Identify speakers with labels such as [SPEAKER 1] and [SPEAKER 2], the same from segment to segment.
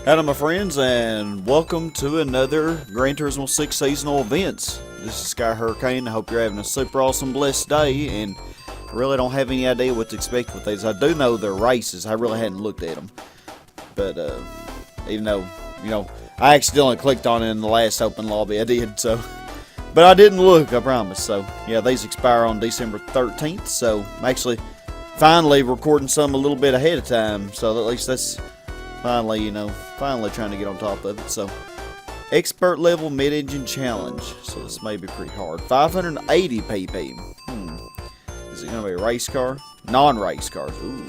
[SPEAKER 1] Hello my friends, and welcome to another Gran Turismo 6 seasonal events. This is Sky Hurricane. I hope you're having a super awesome blessed day, and I really don't have any idea what to expect with these. I do know they're races. I really hadn't looked at them. But even though, I accidentally clicked on it in the last open lobby, I did, so. But I didn't look, I promise. So, yeah, these expire on December 13th, so I'm actually finally recording some a little bit ahead of time, so at least that's finally trying to get on top of it. So, expert level mid-engine challenge. So this may be pretty hard. 580 pp. Is it going to be a race car? Non-race cars. Ooh.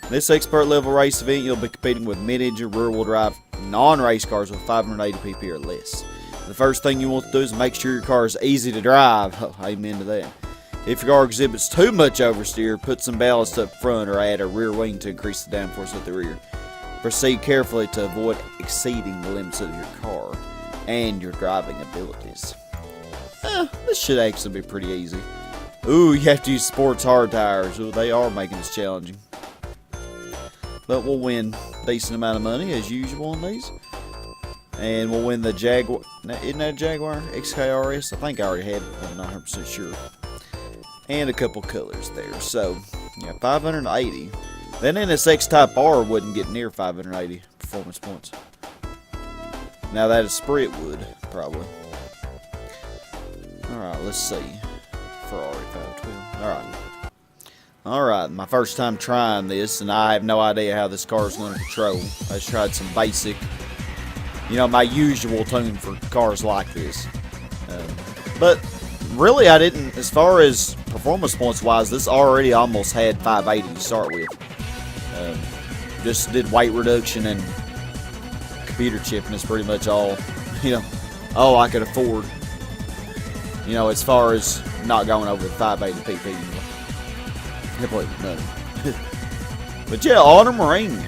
[SPEAKER 1] This expert level race event, you'll be competing with mid-engine rear-wheel drive non-race cars with 580 pp or less. The first thing you want to do is make sure your car is easy to drive. Oh, amen to that. If your car exhibits too much oversteer, put some ballast up front or add a rear wing to increase the downforce at the rear. Proceed carefully to avoid exceeding the limits of your car and your driving abilities. This should actually be pretty easy. Ooh, you have to use sports hard tires. Ooh, they are making this challenging. But we'll win a decent amount of money as usual on these. And we'll win the Jaguar. Isn't that a Jaguar XKRS? I think I already had it. I'm not 100% sure. And a couple colors there. So, yeah, 580. That NSX Type R wouldn't get near 580 performance points. Now that is Sprint would, probably. Alright, let's see. Ferrari 512. Alright, my first time trying this, and I have no idea how this car is going to control. I just tried some basic, my usual tune for cars like this. But really, I didn't, as far as performance points wise, this already almost had 580 to start with. Just did weight reduction and computer chip, and it's pretty much all, all I could afford. As far as not going over the 580 pp. Completely nothing. But yeah, Autumn Ring.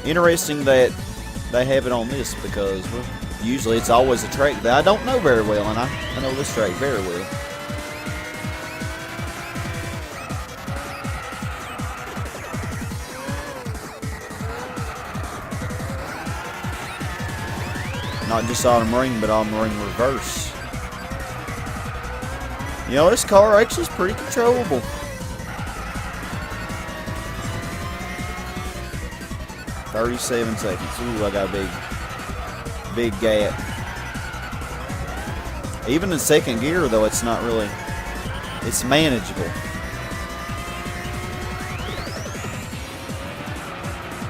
[SPEAKER 1] Interesting that they have it on this because usually it's always a track that I don't know very well, and I know this track very well. Not just Autumn Ring, but Autumn Ring Reverse. This car actually is pretty controllable. 37 seconds. Ooh, I got a big gap. Even in second gear, though, it's not really, it's manageable.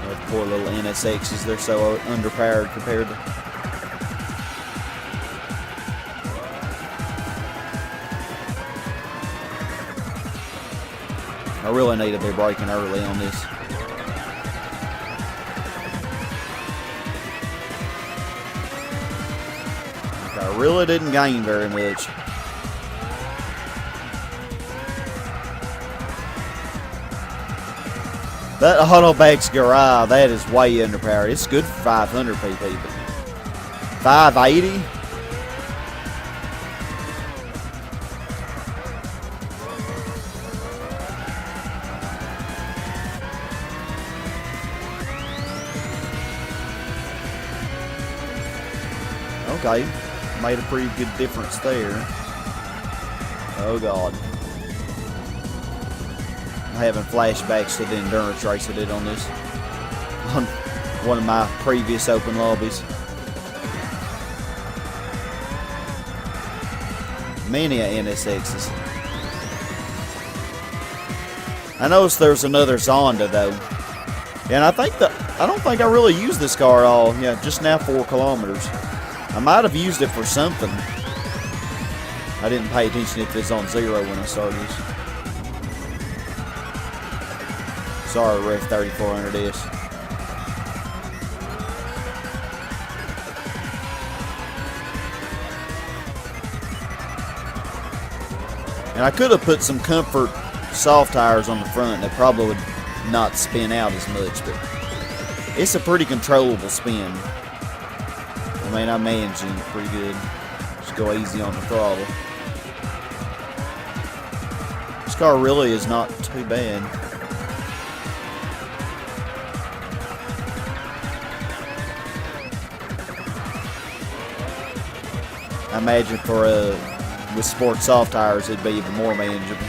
[SPEAKER 1] Those poor little NSXs, they're so underpowered compared to. I really need to be braking early on this. I really didn't gain very much. That Autobag's Garage, that is way underpowered. It's good for 500 pp, but 580? Okay, made a pretty good difference there. Oh God. I'm having flashbacks to the endurance race I did on this. On one of my previous open lobbies. Many NSXs. I noticed there's another Zonda though. And I don't think I really used this car at all. Yeah, just now 4 kilometers. I might have used it for something. I didn't pay attention if it's on 0 when I started this. Sorry, Ref 3400S. And I could have put some comfort soft tires on the front that probably would not spin out as much, but it's a pretty controllable spin. I mean, I'm managing it pretty good. Just go easy on the throttle. This car really is not too bad. I imagine for with sport soft tires, it'd be even more manageable.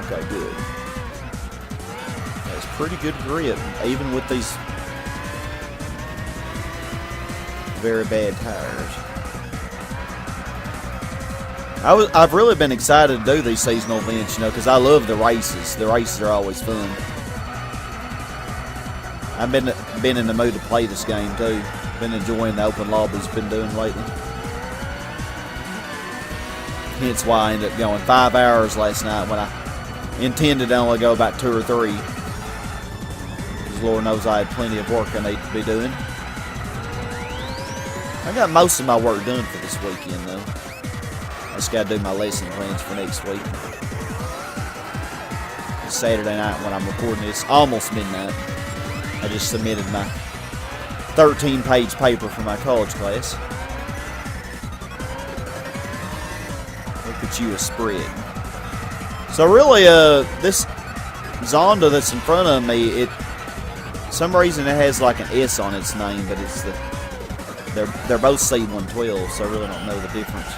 [SPEAKER 1] Okay, good. That's pretty good grip, even with these very bad tires. I've really been excited to do these seasonal events, you know, because I love the races. The races are always fun. I've been in the mood to play this game too. Been enjoying the open lobbies been doing lately. Hence why I ended up going 5 hours last night when I intended to only go about 2 or 3. Because Lord knows I had plenty of work I need to be doing. I got most of my work done for this weekend though. I just got to do my lesson plans for next week. It's Saturday night when I'm recording this, almost midnight. I just submitted my 13-page paper for my college class. Look at you, a spread. So really, this Zonda that's in front of me, some reason it has like an S on its name, but it's they're both C112, so I really don't know the difference.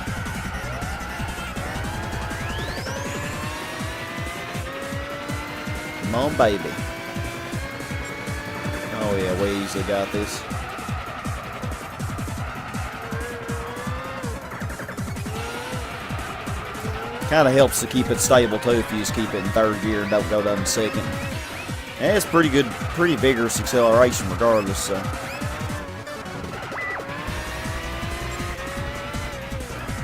[SPEAKER 1] Come on, baby. Oh yeah, we easily got this. Kind of helps to keep it stable too if you just keep it in third gear and don't go down in second. And it's pretty good, pretty vigorous acceleration regardless. So.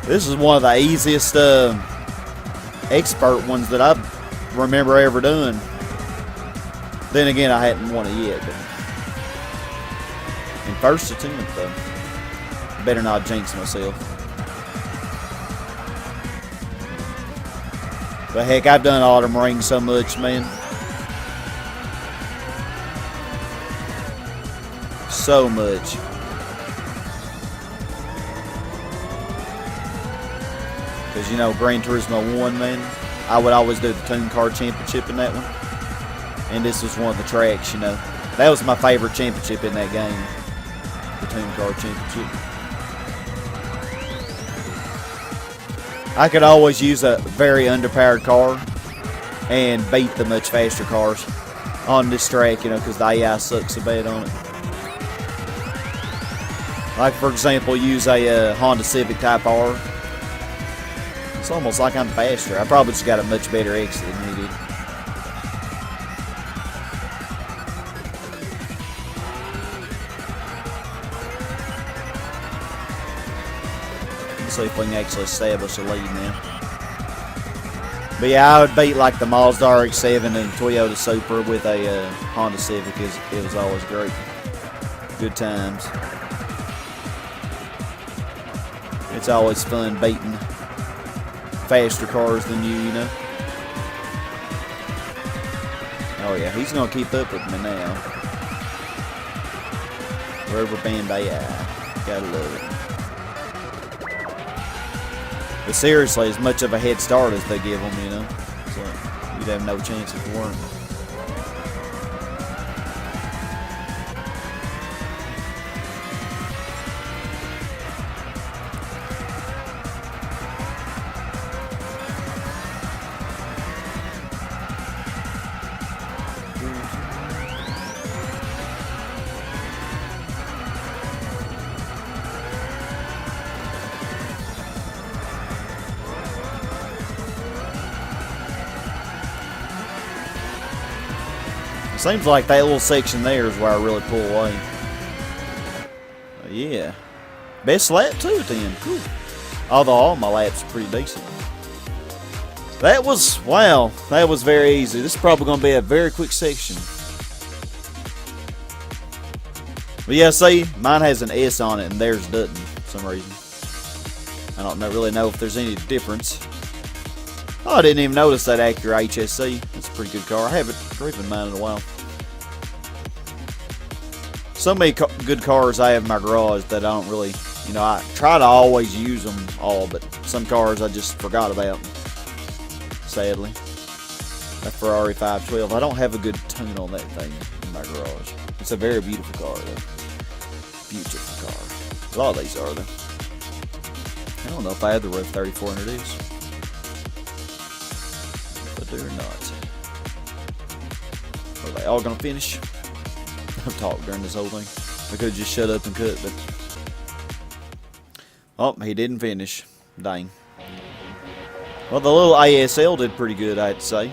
[SPEAKER 1] This is one of the easiest expert ones that I remember ever doing. Then again, I hadn't won it yet. But in first attempt, though. Better not jinx myself. But heck, I've done Autumn Ring so much, man. So much. Because, you know, Gran Turismo 1, man, I would always do the Tune Car Championship in that one. And this was one of the tracks, you know. That was my favorite championship in that game. The Tune Car Championship. I could always use a very underpowered car and beat the much faster cars on this track, you know, because the AI sucks so bad on it. Like, for example, use a Honda Civic Type R. It's almost like I'm faster. I probably just got a much better exit than he did. Let's see if we can actually establish a lead now. But yeah, I would beat like the Mazda RX-7 and Toyota Supra with a Honda Civic. It was always great. Good times. It's always fun beating faster cars than you know. Oh yeah, he's gonna keep up with me now. Rubber band AI. Gotta love it. But seriously, as much of a head start as they give them, you know, so you'd have no chance if it weren't. Seems like that little section there is where I really pull away. Yeah. Best lap too then. Cool. Although all my laps are pretty decent. That was, wow, that was very easy. This is probably going to be a very quick section. But yeah, see, mine has an S on it and theirs doesn't for some reason. I don't really know if there's any difference. Oh, I didn't even notice that Acura HSC. That's a pretty good car. I haven't driven mine in a while. So many good cars I have in my garage that I don't really, you know, I try to always use them all, but some cars I just forgot about, sadly. a Ferrari 512. I don't have a good tune on that thing in my garage. It's a very beautiful car, though. Beautiful car. A lot of these are, though. I don't know if I have the Rev 3400 is. But they're not. Are they all going to finish? I've talked during this whole thing. I could just shut up and cut, but... Oh, he didn't finish. Dang. Well, the little ASL did pretty good, I have to say,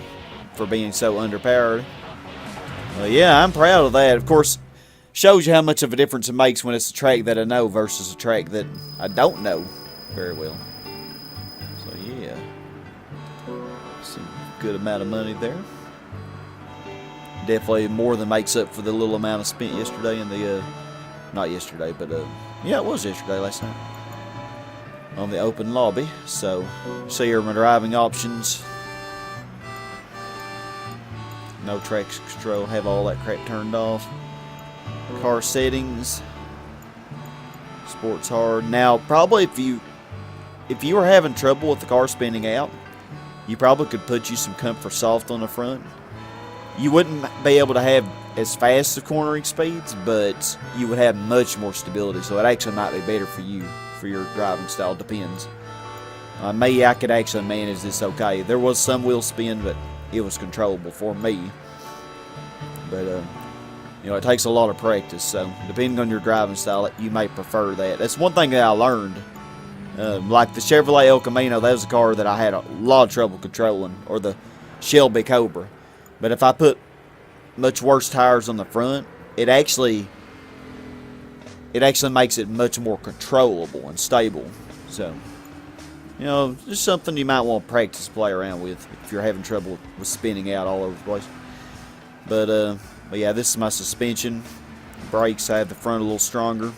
[SPEAKER 1] for being so underpowered. Well, yeah, I'm proud of that. Of course, shows you how much of a difference it makes when it's a track that I know versus a track that I don't know very well. So, yeah. Some good amount of money there. Definitely more than makes up for the little amount I spent yesterday in the, not yesterday, but, yeah, it was yesterday, last night, on the open lobby. So, see here my driving options. No traction control, have all that crap turned off. Car settings. Sports hard. Now, probably if you were having trouble with the car spinning out, you probably could put you some comfort soft on the front. You wouldn't be able to have as fast of cornering speeds, but you would have much more stability. So it actually might be better for you, for your driving style. Depends. Me, I could actually manage this okay. There was some wheel spin, but it was controllable for me. But you know, it takes a lot of practice. So depending on your driving style, you may prefer that. That's one thing that I learned. Like the Chevrolet El Camino, that was a car that I had a lot of trouble controlling, or the Shelby Cobra. But if I put much worse tires on the front, it actually makes it much more controllable and stable. So, you know, just something you might want to practice, play around with if you're having trouble with spinning out all over the place. But yeah, this is my suspension. Brakes, I have the front a little stronger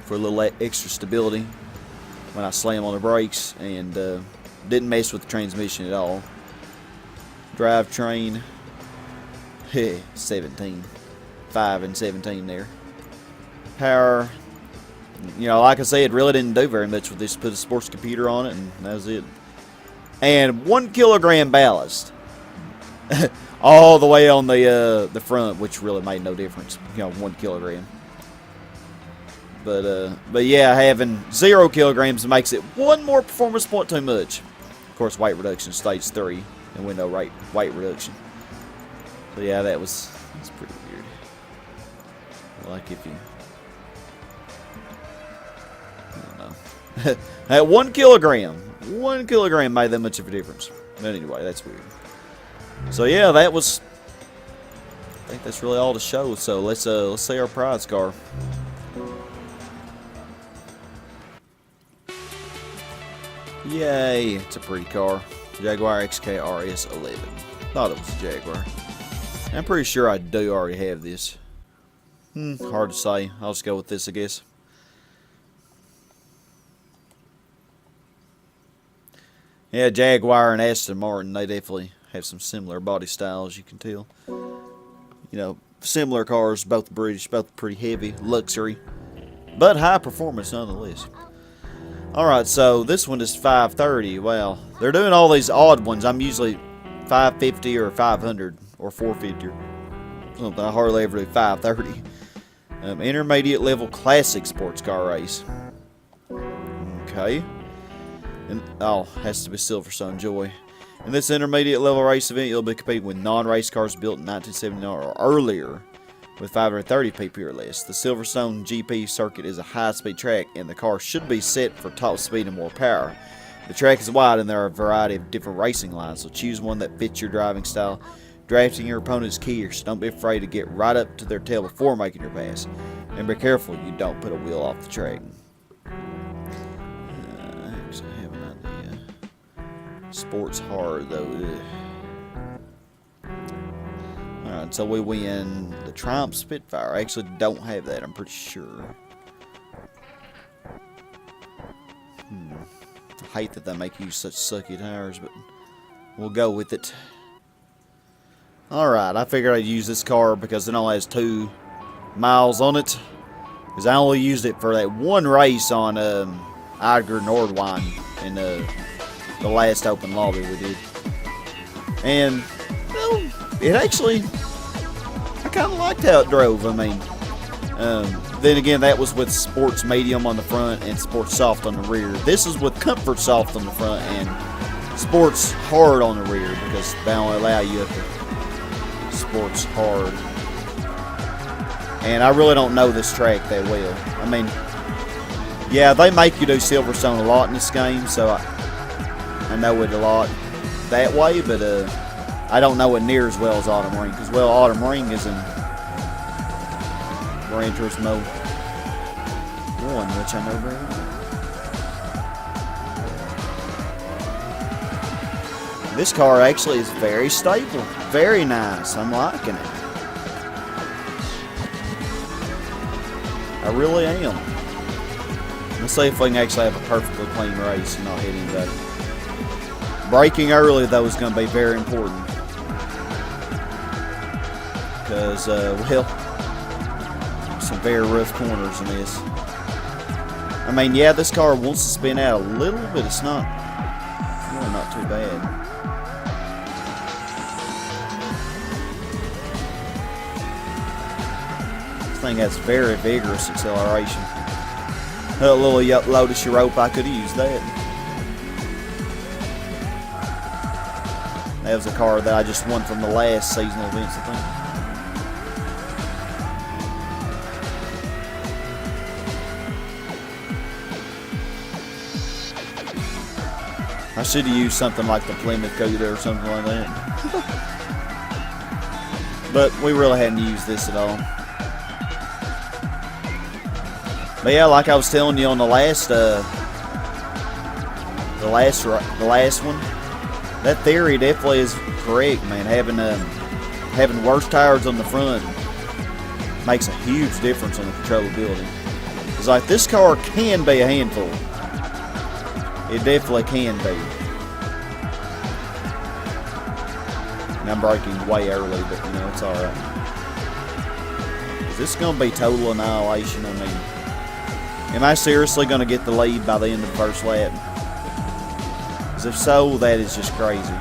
[SPEAKER 1] for a little extra stability when I slam on the brakes, and didn't mess with the transmission at all. Drivetrain, 17, 5 and 17 there. Power, you know, like I said, really didn't do very much with this. Put a sports computer on it, and that was it. And 1 kilogram ballast, all the way on the front, which really made no difference. You know, 1 kilogram. But yeah, having 0 kilograms makes it one more performance point too much. Of course, weight reduction stage 3. And window weight reduction. So yeah, that's pretty weird. Like if you, I don't know. At 1 kilogram made that much of a difference. But anyway, that's weird. So yeah, I think that's really all to show. So let's see our prize car. Yay! It's a pretty car. Jaguar XK RS11. Thought it was a Jaguar. I'm pretty sure I do already have this. Hard to say. I'll just go with this, I guess. Yeah, Jaguar and Aston Martin, they definitely have some similar body styles, you can tell. You know, similar cars, both British, both pretty heavy, luxury, but high performance nonetheless. Alright, so this one is 530. Well, they're doing all these odd ones. I'm usually 550 or 500 or 450 or something. I hardly ever do 530. Intermediate level classic sports car race. Okay. And, oh, has to be Silverstone Joy. In this intermediate level race event, you'll be competing with non-race cars built in 1979 or earlier with 530 pp or less. The Silverstone GP circuit is a high-speed track, and the car should be set for top speed and more power. The track is wide, and there are a variety of different racing lines, so choose one that fits your driving style. Drafting your opponent's key, so don't be afraid to get right up to their tail before making your pass. And be careful you don't put a wheel off the track. I actually have an idea. Sports hard, though. Alright, so we win the Triumph Spitfire. I actually don't have that, I'm pretty sure. I hate that they make you such sucky tires, but we'll go with it. Alright, I figured I'd use this car because it only has 2 miles on it. Because I only used it for that one race on Eiger Nordwein in the last open lobby we did. And Well, it actually, I kind of liked how it drove. I mean, then again, that was with Sports Medium on the front and Sports Soft on the rear. This is with Comfort Soft on the front and Sports Hard on the rear, because they only allow you up to Sports Hard. And I really don't know this track that well. I mean, yeah, they make you do Silverstone a lot in this game, so I know it a lot that way, but I don't know it near as well as Autumn Ring, because, well, Autumn Ring is in Gran Turismo 1, which I know very well. This car actually is very stable, very nice. I'm liking it. I really am. Let's see if we can actually have a perfectly clean race and not hit anybody. Braking early, though, is going to be very important. Because, well, some very rough corners in this. I mean, yeah, this car wants to spin out a little, but it's not, really not too bad. This thing has very vigorous acceleration. A little Lotus Europe, I could have used that. That was a car that I just won from the last seasonal events, I think. I should have used something like the Plymouth Cuda or something like that. But we really hadn't used this at all. But yeah, like I was telling you on the last one, that theory definitely is correct, man. Having worse tires on the front makes a huge difference on the controllability. It's like, this car can be a handful. It definitely can be. And I'm braking way early, but you know, it's alright. Is this going to be total annihilation? I mean, am I seriously going to get the lead by the end of the first lap? Because if so, that is just crazy.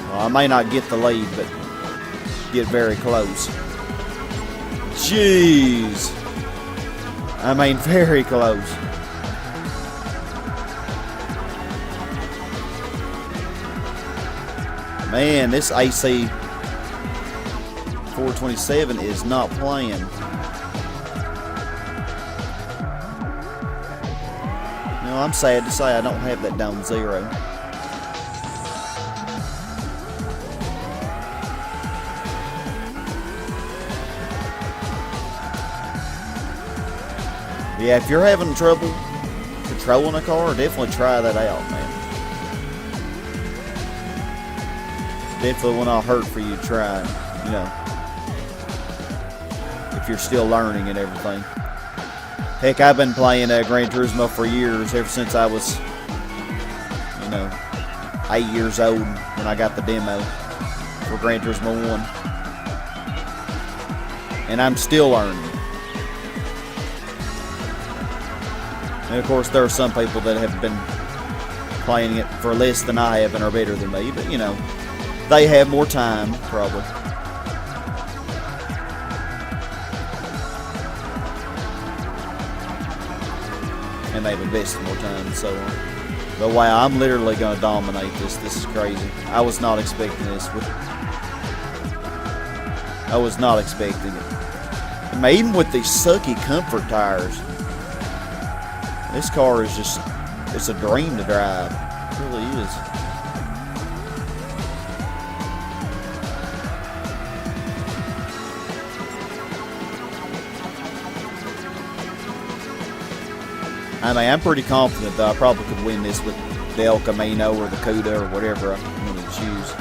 [SPEAKER 1] Well, I may not get the lead, but get very close. Jeez. I mean, very close. Man, this AC 427 is not playing. No, I'm sad to say I don't have that down zero. Yeah, if you're having trouble controlling a car, definitely try that out, man. Definitely will not hurt for you to try, you know, if you're still learning and everything. Heck, I've been playing Gran Turismo for years, ever since I was, you know, 8 years old when I got the demo for Gran Turismo 1. And I'm still learning. And of course, there are some people that have been playing it for less than I have and are better than me, but you know, they have more time, probably. And they've invested more time and so on. But wow, I'm literally going to dominate this. This is crazy. I was not expecting this. I was not expecting it. I mean, even with these sucky comfort tires, this car is just, it's a dream to drive. It really is. I mean, I'm pretty confident that I probably could win this with the El Camino or the Cuda or whatever I wanted to choose.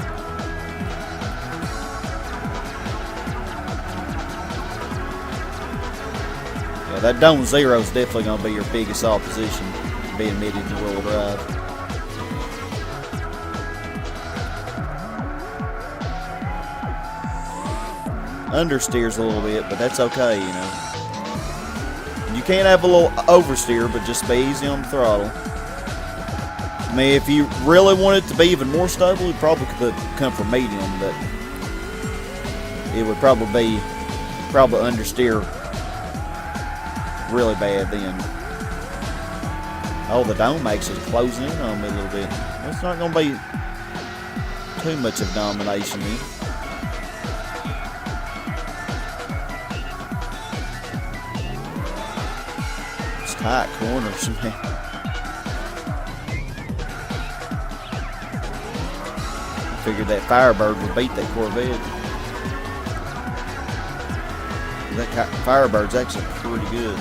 [SPEAKER 1] Yeah, that Dome Zero is definitely going to be your biggest opposition being mid-engine wheel drive. Understeers a little bit, but that's okay, you know. You can't have a little oversteer, but just be easy on the throttle. I mean, if you really want it to be even more stable, it probably could come from medium, but it would probably understeer really bad then. Oh, the dome actually closing in on me a little bit. It's not going to be too much of domination then. It's tight corners, man. I figured that Firebird would beat that Corvette. That Firebird's actually pretty good.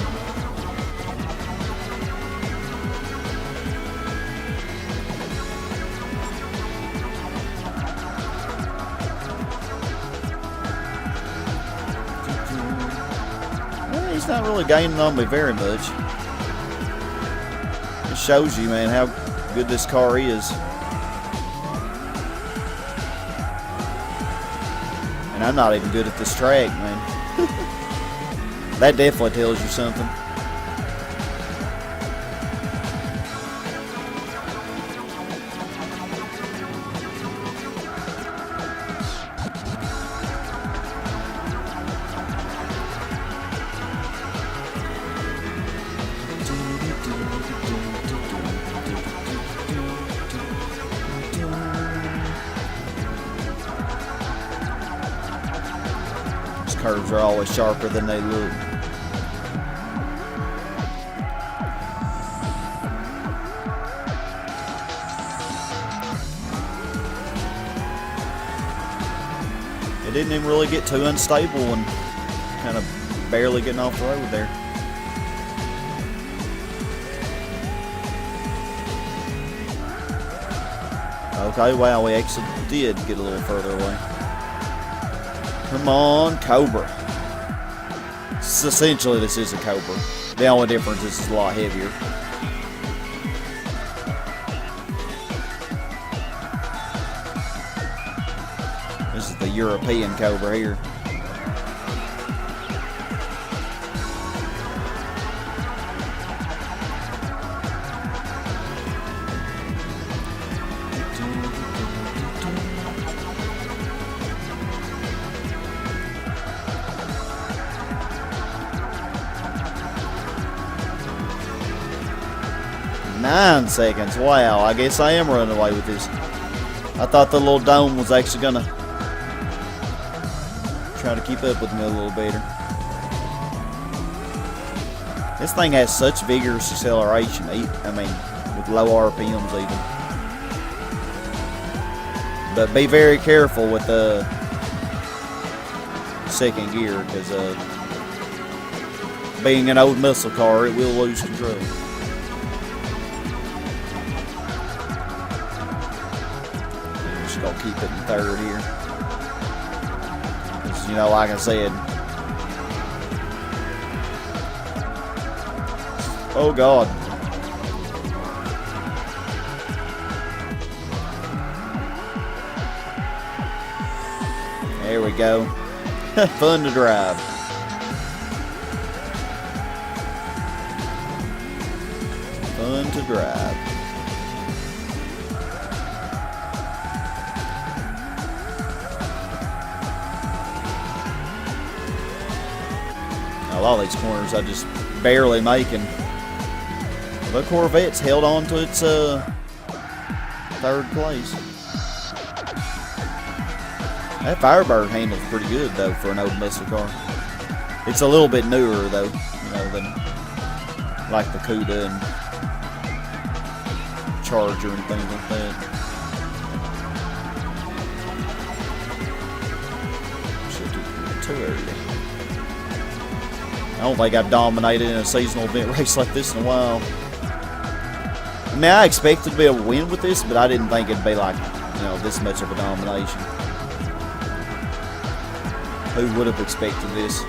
[SPEAKER 1] Well, he's not really gaining on me very much. It shows you, man, how good this car is. And I'm not even good at this track, man. That definitely tells you something. These curves are always sharper than they look. Didn't even really get too unstable and kind of barely getting off the road there. Okay, wow, we actually did get a little further away. Come on, Cobra. Essentially, this is a Cobra. The only difference is it's a lot heavier. This is the European Cobra here. Nine seconds. Wow, I guess I am running away with this. I thought the little dome was actually gonna try to keep up with me a little better. This thing has such vigorous acceleration, I mean, with low RPMs even. But be very careful with the second gear, because being an old muscle car, it will lose control. I'm just gonna keep it in third here. You know, like I said, oh God, there we go. Fun to drive. Fun to drive. A lot of these corners I just barely making. The Corvette's held on to its third place. That Firebird handles pretty good though for an old muscle car. It's a little bit newer though, you know, than like the Cuda and Charger and things like that. Should do too early. I don't think I've dominated in a seasonal event race like this in a while. I mean, I expected to be able to win with this, but I didn't think it'd be like, you know, this much of a domination. Who would have expected this?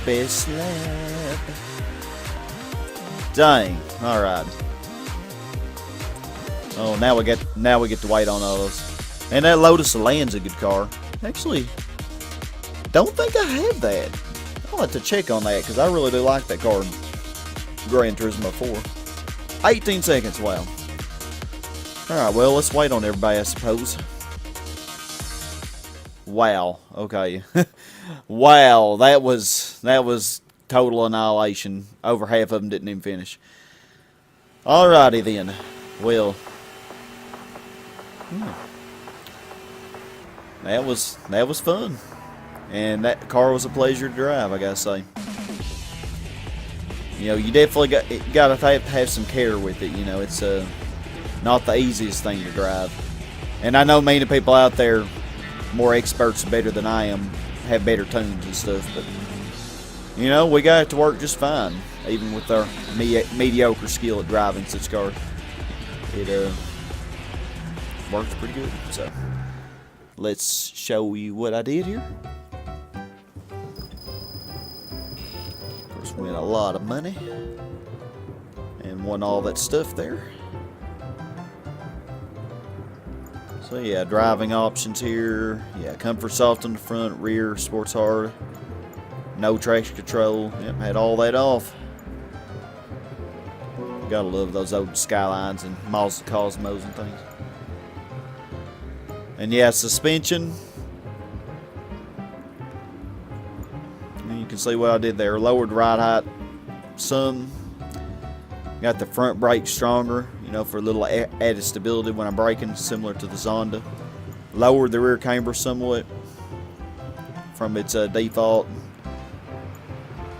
[SPEAKER 1] best lap. Dang. All right. Oh, now we get to wait on those. And that Lotus Elan's a good car. Actually, don't think I have that. I'll have to check on that because I really do like that car in Gran Turismo 4. 18 seconds. Wow. All right. Well, let's wait on everybody, I suppose. Wow. Okay. Wow. That was total annihilation. Over half of them didn't even finish. Alrighty then. Well, that was fun, and that car was a pleasure to drive, I gotta say. You know, you definitely gotta have some care with it. You know, it's not the easiest thing to drive, and I know many people out there, more experts better than I am, have better tunes and stuff, but you know, we got it to work just fine, even with our mediocre skill at driving such cars. It worked pretty good. So let's show you what I did here. Of course, win a lot of money and won all that stuff there. So yeah, driving options here. Yeah, comfort soft on the front, rear, sports hard. No traction control. Yep, had all that off. Gotta love those old Skylines and Mazda Cosmos and things. And yeah, suspension. And you can see what I did there. Lowered ride height some. Got the front brake stronger, you know, for a little added stability when I'm braking, similar to the Zonda. Lowered the rear camber somewhat from its default.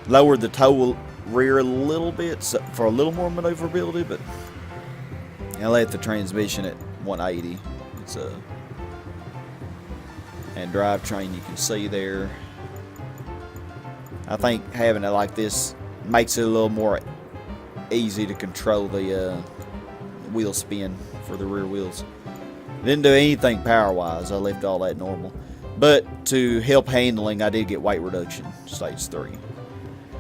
[SPEAKER 1] Lowered the tow rear a little bit for a little more maneuverability, but I left the transmission at 180. It's and drivetrain you can see there. I think having it like this makes it a little more easy to control the wheel spin for the rear wheels. Didn't do anything power wise. I left all that normal, but to help handling, I did get weight reduction stage 3.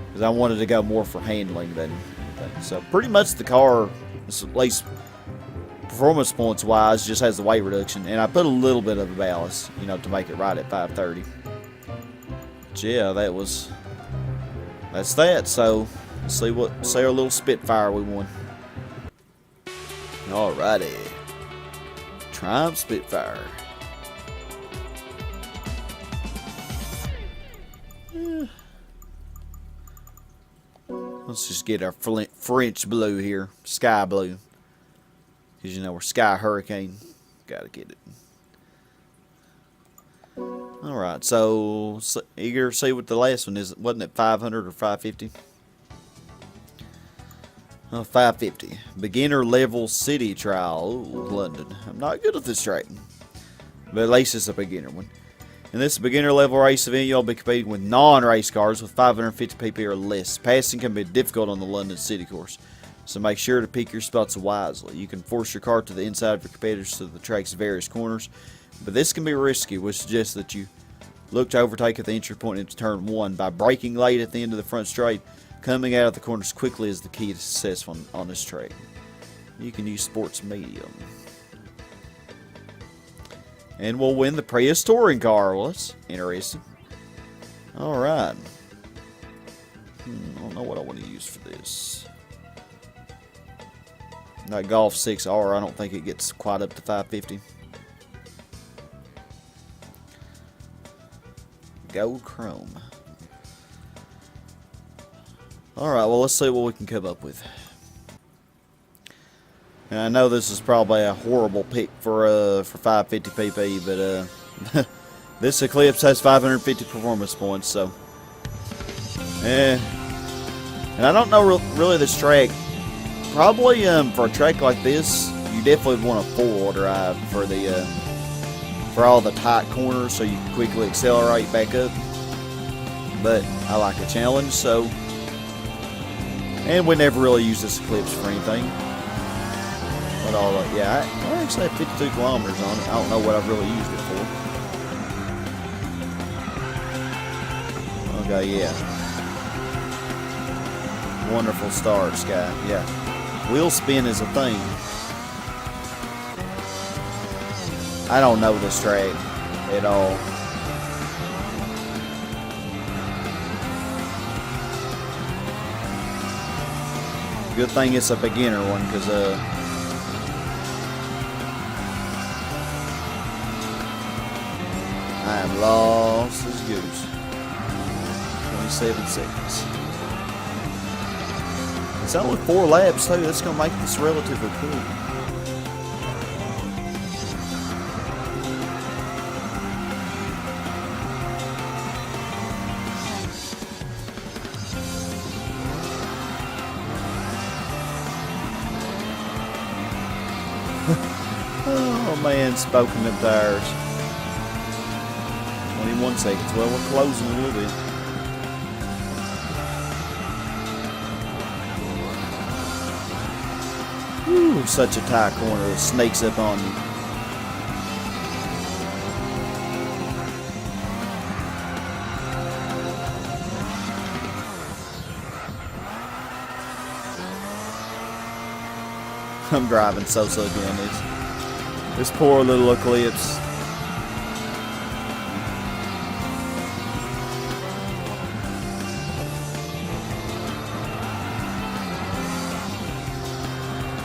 [SPEAKER 1] Because I wanted to go more for handling than anything. So pretty much the car, at least performance points wise, just has the weight reduction. And I put a little bit of a ballast, you know, to make it right at 530. But yeah, that's that. So let's see our little Spitfire we won. Alrighty. Triumph Spitfire. Let's just get our French blue here. Sky blue. Because, you know, we're Sky Hurricane. Gotta get it. Alright, so eager to see what the last one is. Wasn't it 500 or 550? Oh, 550. Beginner level city trial. Ooh, London. I'm not good at this track. But at least it's a beginner one. In this beginner level race event, you'll be competing with non-race cars with 550 pp or less. Passing can be difficult on the London City course, so make sure to pick your spots wisely. You can force your car to the inside of your competitors to the track's various corners, but this can be risky, which suggests that you look to overtake at the entry point into turn 1 by braking late at the end of the front straight. Coming out of the corners quickly is the key to success on this track. You can use sports medium. And we'll win the Prius touring car. Well, that's interesting. Alright. I don't know what I want to use for this. That Golf 6R, I don't think it gets quite up to 550. Gold Chrome. Alright, well, let's see what we can come up with. And I know this is probably a horrible pick for 550 pp, but this Eclipse has 550 performance points, so and I don't know really this track. Probably for a track like this, you definitely want a 4-wheel drive for all the tight corners, so you can quickly accelerate back up. But I like a challenge, so, and we never really use this Eclipse for anything. But yeah, I actually have 52 kilometers on it. I don't know what I've really used it for. Okay, yeah. Wonderful start, Sky. Yeah. Wheel spin is a thing. I don't know this track at all. Good thing it's a beginner one, because I am lost as goose. 27 seconds. It's only 4 laps too. That's gonna make this relatively quick. Oh man, spoken up tires. 21 seconds. Well, we're closing a little bit. Ooh, such a tight corner that snakes up on you. I'm driving so good on this poor little Eclipse.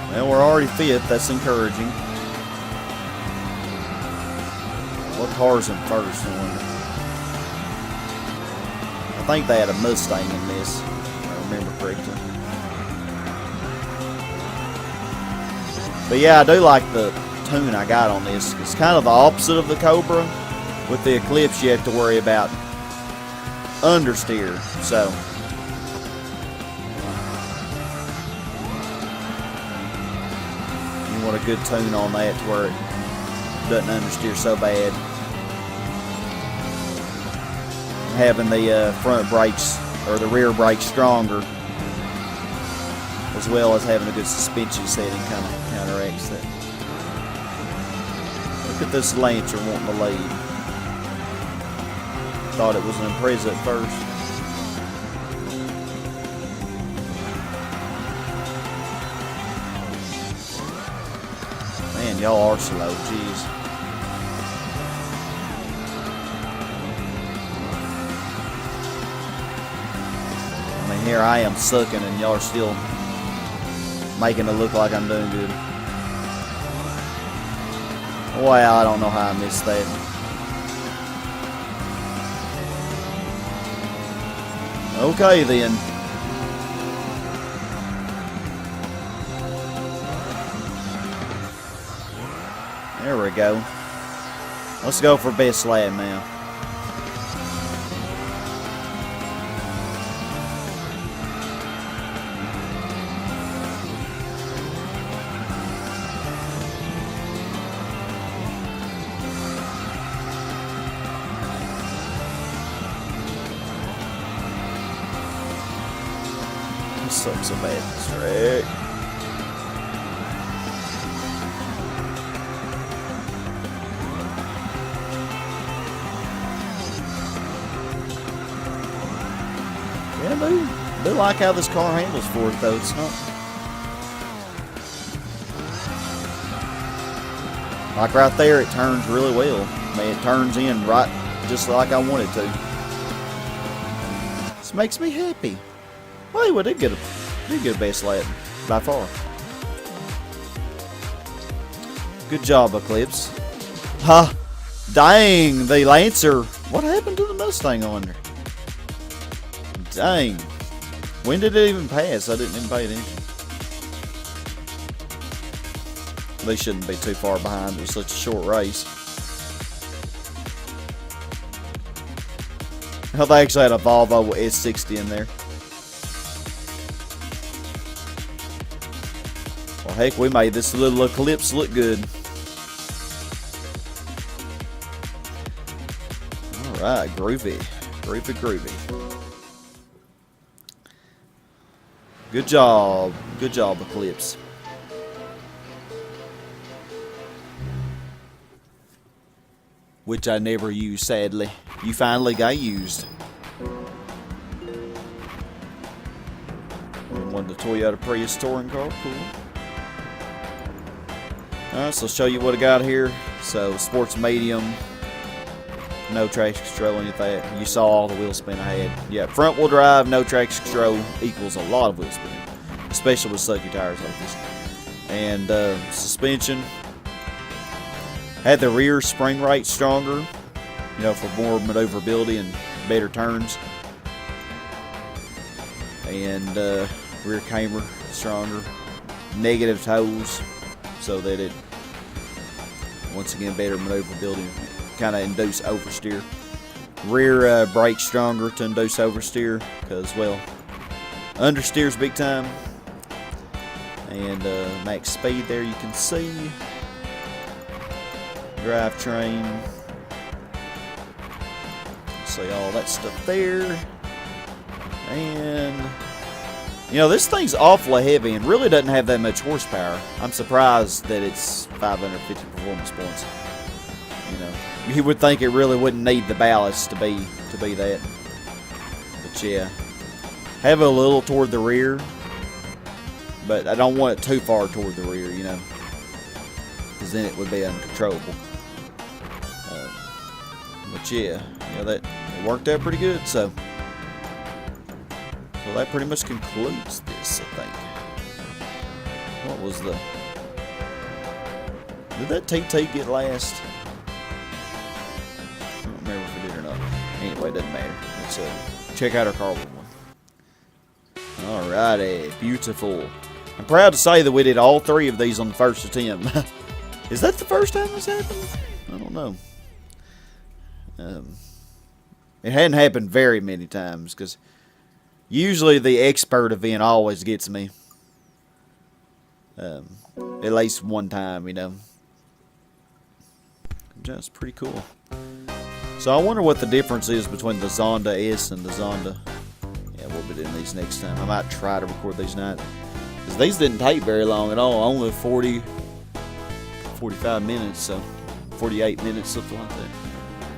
[SPEAKER 1] Well, we're already 5th. That's encouraging. What car's in first? I wonder. I think they had a Mustang in this, if I remember correctly. But yeah, I do like the tune I got on this. It's kind of the opposite of the Cobra. With the Eclipse, you have to worry about understeer. So you want a good tune on that to where it doesn't understeer so bad. Having the front brakes or the rear brakes stronger, as well as having a good suspension setting, kind of counteracts that. Look at this Lancer wanting to lead. Thought it was an Impreza at first. Man, y'all are slow, jeez. I mean, here I am sucking and y'all are still making it look like I'm doing good. Wow, I don't know how I missed that. Okay then. There we go. Let's go for best lap now. Sucks so bad, this track. Yeah, do like how this car handles for it though. It's not like right there. It turns really well. I mean, it turns in right just like I want it to. This makes me happy. Well, we did get a best lap by far. Good job, Eclipse. Huh? Dang, the Lancer. What happened to the Mustang, I wonder? Dang. When did it even pass? I didn't even pay attention. They shouldn't be too far behind. It was such a short race. Hell, they actually had a Volvo with S60 in there. Well, heck, we made this little Eclipse look good. Alright, groovy. Groovy, groovy. Good job. Good job, Eclipse. Which I never used, sadly. You finally got used. One of the Toyota Prius touring car. Cool. Alright, so I'll show you what I got here. So, sports medium. No traction control, any of that. You saw all the wheel spin I had. Yeah, front wheel drive, no traction control equals a lot of wheel spin. Especially with sucky tires like this. And suspension. Had the rear spring rate stronger. You know, for more maneuverability and better turns. And rear camber stronger. Negative toes. So that it, once again, better maneuverability. Kind of induce oversteer. Rear brake stronger to induce oversteer because, well, understeers big time. And max speed there you can see. Drivetrain. See all that stuff there. And you know, this thing's awfully heavy and really doesn't have that much horsepower. I'm surprised that it's 550 performance points. You know, you would think it really wouldn't need the ballast to be that. But yeah, have it a little toward the rear, but I don't want it too far toward the rear, you know, because then it would be uncontrollable. But yeah, that it worked out pretty good. So that pretty much concludes this, I think. What was the... Did that TT get last? I don't remember if it did or not. Anyway, it doesn't matter. Let's check out our carbon one. Alrighty, beautiful. I'm proud to say that we did all three of these on the first attempt. Is that the first time this happened? I don't know. It hadn't happened very many times, because usually the expert event always gets me. At least one time, you know. Just pretty cool. So I wonder what the difference is between the Zonda S and the Zonda. Yeah, we'll be doing these next time. I might try to record these tonight, because these didn't take very long at all. Only 45 minutes, so 48 minutes, something like that.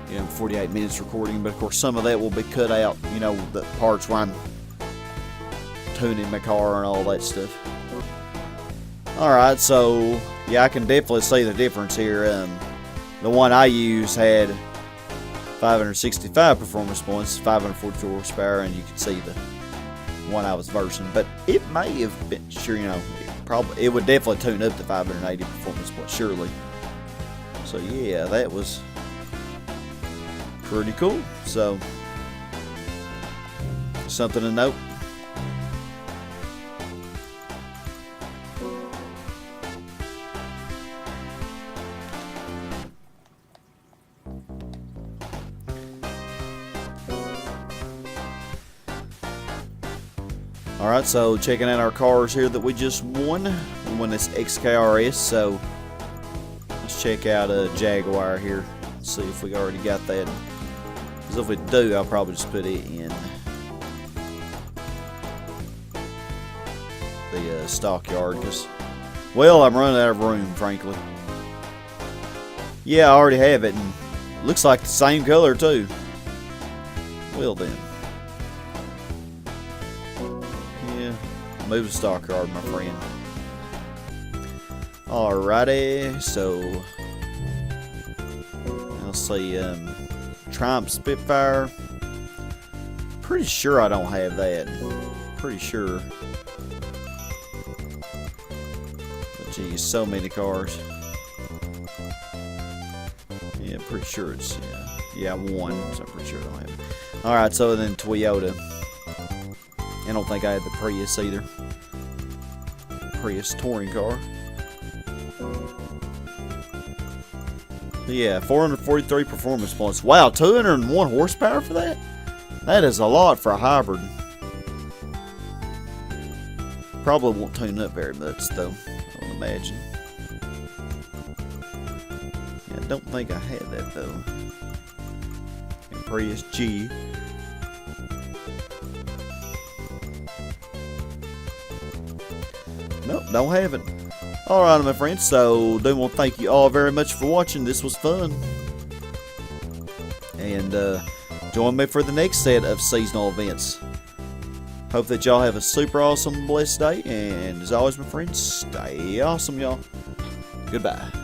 [SPEAKER 1] You know, 48 minutes recording, but of course some of that will be cut out, you know, the parts where I'm tuning my car and all that stuff. Alright, so yeah, I can definitely see the difference here. The one I use had 565 performance points, 542 horsepower, and you can see the one I was versing, but it may have been, sure, you know, it would definitely tune up to 580 performance points, surely. So yeah, that was pretty cool. So something to note. Alright, so checking out our cars here that we just won. We won this XKRS, so let's check out a Jaguar here. See if we already got that. Because if we do, I'll probably just put it in the stockyard. Because, well, I'm running out of room, frankly. Yeah, I already have it, and it looks like the same color too. Well then. Yeah, move the stockyard, my friend. Alrighty, so let's see, Triumph Spitfire. Pretty sure I don't have that. Pretty sure. But geez, so many cars. Yeah, pretty sure it's, yeah, one, so I'm pretty sure I don't have it. Alright, so then Toyota. I don't think I had the Prius either. Prius touring car. Yeah, 443 performance points. Wow, 201 horsepower for that? That is a lot for a hybrid. Probably won't tune up very much, though, I would imagine. Yeah, I don't think I had that, though. And Prius G. Nope, don't have it. Alright, my friends, so do want to thank you all very much for watching. This was fun. And join me for the next set of seasonal events. Hope that y'all have a super awesome, blessed day. And as always, my friends, stay awesome, y'all. Goodbye.